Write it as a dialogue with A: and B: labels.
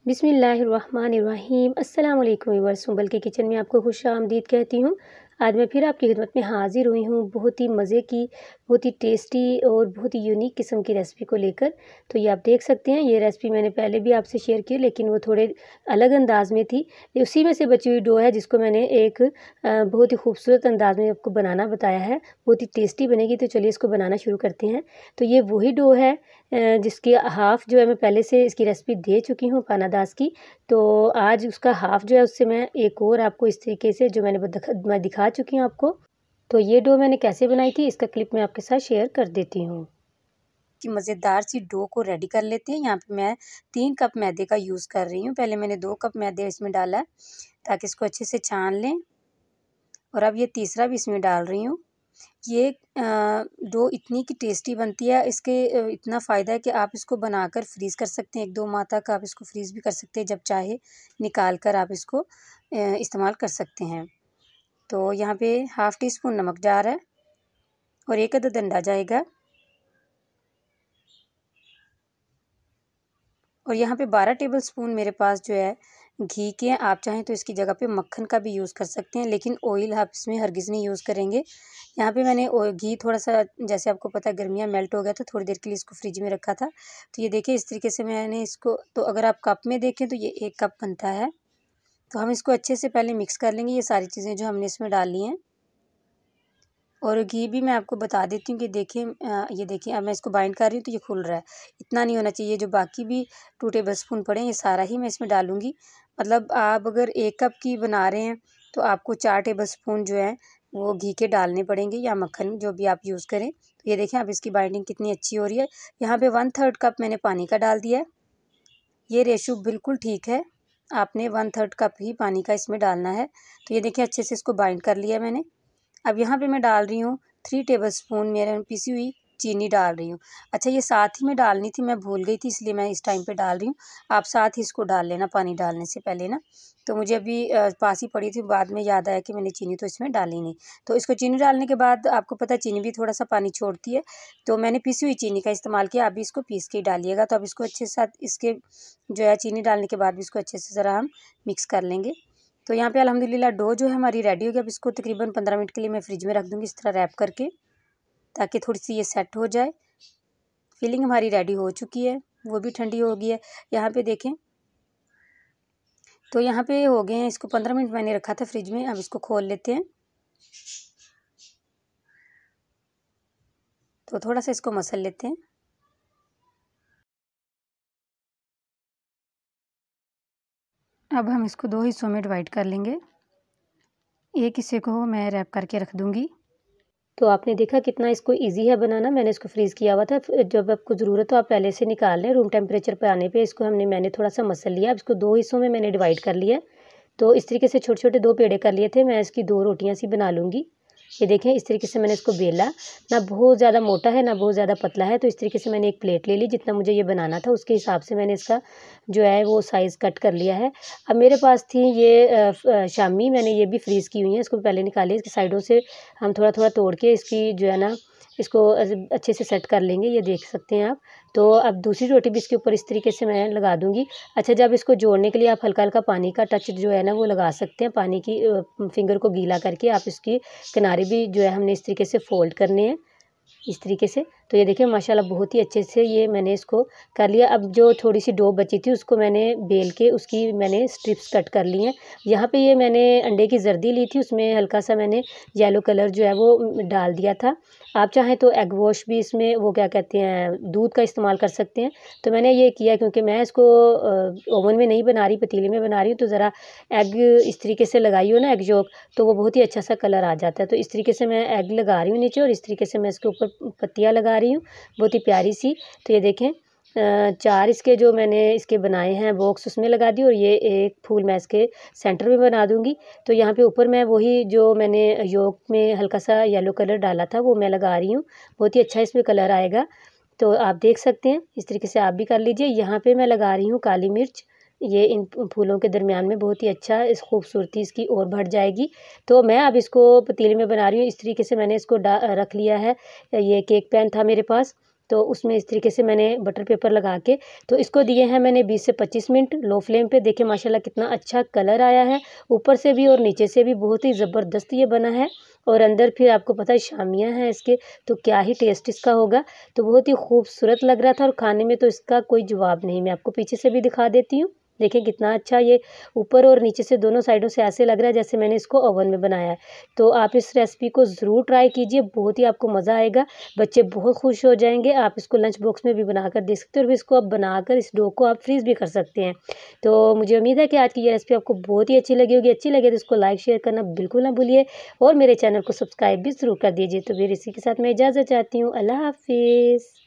A: बिस्मिल्लाहिर्रहमानिर्रहीम। अस्सलाम वालेकुम व्यूअर्स, सुंबल के किचन में आपको खुशामदीद कहती हूँ। आज मैं फिर आपकी खिदमत में हाज़िर हुई हूँ बहुत ही मज़े की, बहुत ही टेस्टी और बहुत ही यूनिक किस्म की रेसिपी को लेकर। तो ये आप देख सकते हैं, ये रेसिपी मैंने पहले भी आपसे शेयर की, लेकिन वो थोड़े अलग अंदाज़ में थी। उसी में से बची हुई डो है जिसको मैंने एक बहुत ही खूबसूरत अंदाज़ में आपको बनाना बताया है। बहुत ही टेस्टी बनेगी, तो चलिए इसको बनाना शुरू करते हैं। तो ये वही डो है जिसकी हाफ़ जो है मैं पहले से इसकी रेसिपी दे चुकी हूँ पानादास की। तो आज उसका हाफ़ जो है उससे मैं एक और आपको इस तरीके से जो मैं दिखा चुकी हूँ आपको। तो ये डो मैंने कैसे बनाई थी इसका क्लिप मैं आपके साथ शेयर कर देती हूँ। कि मज़ेदार सी डो को रेडी कर लेते हैं। यहाँ पे मैं 3 कप मैदे का यूज़ कर रही हूँ। पहले मैंने 2 कप मैदे इसमें डाला है ताकि इसको अच्छे से छान लें, और अब ये तीसरा भी इसमें डाल रही हूँ। ये डो इतनी की टेस्टी बनती है, इसके इतना फ़ायदा है कि आप इसको बनाकर फ्रीज़ कर सकते हैं। 1-2 माह तक आप इसको फ्रीज़ भी कर सकते हैं, जब चाहे निकाल कर आप इसको इस्तेमाल कर सकते हैं। तो यहाँ पे हाफ़ टी स्पून नमक जा रहा है और 1 अदद अंडा जाएगा, और यहाँ पे 12 टेबल स्पून मेरे पास जो है घी के हैं। आप चाहें तो इसकी जगह पे मक्खन का भी यूज़ कर सकते हैं, लेकिन ऑयल आप इसमें हरगिज़ नहीं यूज़ करेंगे। यहाँ पे मैंने घी थोड़ा सा, जैसे आपको पता है गर्मियाँ मेल्ट हो गया तो थोड़ी देर के लिए इसको फ्रिज में रखा था। तो ये देखिए इस तरीके से मैंने इसको, तो अगर आप कप में देखें तो ये 1 कप बनता है। तो हम इसको अच्छे से पहले मिक्स कर लेंगे, ये सारी चीज़ें जो हमने इसमें डाली हैं। और घी भी मैं आपको बता देती हूँ कि देखिए ये देखिए अब मैं इसको बाइंड कर रही हूँ तो ये खुल रहा है। इतना नहीं होना चाहिए, जो बाकी भी 2 टेबल स्पून पड़े हैं ये सारा ही मैं इसमें डालूँगी। मतलब आप अगर 1 कप की बना रहे हैं तो आपको 4 टेबल स्पून जो है वो घी के डालने पड़ेंगे, या मक्खन जो भी आप यूज़ करें। तो ये देखें अब इसकी बाइंडिंग कितनी अच्छी हो रही है। यहाँ पे 1/3 कप मैंने पानी का डाल दिया है। ये रेशो बिल्कुल ठीक है, आपने 1/3 कप ही पानी का इसमें डालना है। तो ये देखिए अच्छे से इसको बाइंड कर लिया मैंने। अब यहाँ पे मैं डाल रही हूँ 3 टेबलस्पून मेरे पिसी हुई चीनी डाल रही हूँ। अच्छा, ये साथ ही में डालनी थी, मैं भूल गई थी, इसलिए मैं इस टाइम पे डाल रही हूँ। आप साथ ही इसको डाल लेना पानी डालने से पहले ना। तो मुझे अभी पास ही पड़ी थी, बाद में याद आया कि मैंने चीनी तो इसमें डाली नहीं। तो इसको चीनी डालने के बाद आपको पता है चीनी भी थोड़ा सा पानी छोड़ती है, तो मैंने पिसी हुई चीनी का इस्तेमाल किया। आप भी इसको पीस के ही डालिएगा। तो अब इसको अच्छे से साथ इसके जो है चीनी डालने के बाद भी इसको अच्छे से ज़रा हम मिक्स कर लेंगे। तो यहाँ पे अल्हम्दुलिल्लाह डो जो है हमारी रेडी हो गई। अब इसको तकरीबन 15 मिनट के लिए मैं फ्रिज में रख दूँगी इस तरह रैप करके, ताकि थोड़ी सी ये सेट हो जाए। फिलिंग हमारी रेडी हो चुकी है, वो भी ठंडी हो गई है। यहाँ पे देखें, तो यहाँ पे हो गए हैं, इसको 15 मिनट मैंने रखा था फ्रिज में। अब इसको खोल लेते हैं। तो थोड़ा सा इसको मसल लेते हैं। अब हम इसको 2 हिस्सों में डिवाइड कर लेंगे। एक हिस्से को मैं रैप करके रख दूँगी। तो आपने देखा कितना इसको इजी है बनाना। मैंने इसको फ्रीज़ किया हुआ था, जब आपको ज़रूरत हो आप पहले से निकाल लें। रूम टेम्परेचर पे आने पे इसको मैंने थोड़ा सा मसल लिया। अब इसको 2 हिस्सों में मैंने डिवाइड कर लिया। तो इस तरीके से छोटे-छोटे 2 पेड़े कर लिए थे। मैं इसकी 2 रोटियाँ सी बना लूँगी। ये देखें इस तरीके से मैंने इसको बेला, ना बहुत ज़्यादा मोटा है ना बहुत ज़्यादा पतला है। तो इस तरीके से मैंने एक प्लेट ले ली, जितना मुझे ये बनाना था उसके हिसाब से मैंने इसका जो है वो साइज़ कट कर लिया है। अब मेरे पास थी ये शामी, मैंने ये भी फ्रीज़ की हुई है। इसको पहले निकालिए, इसकी साइडों से हम थोड़ा-थोड़ा तोड़ के इसकी जो है ना इसको अच्छे से सेट कर लेंगे। ये देख सकते हैं आप। तो अब दूसरी रोटी भी इसके ऊपर इस तरीके से मैं लगा दूँगी। अच्छा, जब इसको जोड़ने के लिए आप हल्का-हल्का पानी का टच जो है ना वो लगा सकते हैं। पानी की फिंगर को गीला करके आप इसकी किनारे भी जो है हमने इस तरीके से फ़ोल्ड करने हैं, इस तरीके से। तो ये देखिए माशाल्लाह बहुत ही अच्छे से ये मैंने इसको कर लिया। अब जो थोड़ी-सी डो बची थी उसको मैंने बेल के उसकी मैंने स्ट्रिप्स कट कर ली हैं। यहाँ पे ये मैंने अंडे की ज़र्दी ली थी, उसमें हल्का-सा मैंने येलो कलर जो है वो डाल दिया था। आप चाहें तो एग वॉश भी इसमें वो क्या कहते हैं दूध का इस्तेमाल कर सकते हैं। तो मैंने ये किया क्योंकि मैं इसको ओवन में नहीं बना रही, पतीले में बना रही हूँ, तो ज़रा एग इस तरीके से लगाई हो ना एग यolk, तो वो बहुत ही अच्छा सा कलर आ जाता है। तो इस तरीके से मैं एग लगा रही हूँ नीचे, और इस तरीके से मैं इसके ऊपर पत्तियाँ लगा रही हूँ, बहुत ही प्यारी सी। तो ये देखें 4 इसके जो मैंने इसके बनाए हैं बॉक्स उसमें लगा दी, और ये एक फूल मैं इसके सेंटर में बना दूँगी। तो यहाँ पे ऊपर मैं वही जो मैंने yolk में हल्का सा येलो कलर डाला था वो मैं लगा रही हूँ। बहुत ही अच्छा इसमें कलर आएगा। तो आप देख सकते हैं, इस तरीके से आप भी कर लीजिए। यहाँ पे मैं लगा रही हूँ काली मिर्च, ये इन फूलों के दरमियान में बहुत ही अच्छा इस खूबसूरती इसकी और बढ़ जाएगी। तो मैं अब इसको पतीले में बना रही हूँ। इस तरीके से मैंने इसको रख लिया है। ये केक पैन था मेरे पास, तो उसमें इस तरीके से मैंने बटर पेपर लगा के तो इसको दिए हैं मैंने 20 से 25 मिनट लो फ्लेम पे। देखिए माशाल्लाह कितना अच्छा कलर आया है, ऊपर से भी और नीचे से भी बहुत ही ज़बरदस्त ये बना है। और अंदर फिर आपको पता है शामियाँ हैं इसके, तो क्या ही टेस्ट इसका होगा। तो बहुत ही खूबसूरत लग रहा था और खाने में तो इसका कोई जवाब नहीं। मैं आपको पीछे से भी दिखा देती हूँ। देखिए कितना अच्छा ये ऊपर और नीचे से दोनों साइडों से ऐसे लग रहा है जैसे मैंने इसको ओवन में बनाया है। तो आप इस रेसिपी को ज़रूर ट्राई कीजिए, बहुत ही आपको मज़ा आएगा। बच्चे बहुत खुश हो जाएँगे। आप इसको लंच बॉक्स में भी बनाकर दे सकते हो और इसको आप बनाकर इस डो को आप फ्रीज़ भी कर सकते हैं। तो मुझे उम्मीद है कि आज की ये रेसिपी आपको बहुत ही अच्छी लगी होगी। अच्छी लगे तो इसको लाइक शेयर करना बिल्कुल ना भूलिए और मेरे चैनल को सब्सक्राइब भी ज़रूर कर दीजिए। तो फिर इसी के साथ मैं इजाज़त चाहती हूँ। अल्लाह हाफ़िज़।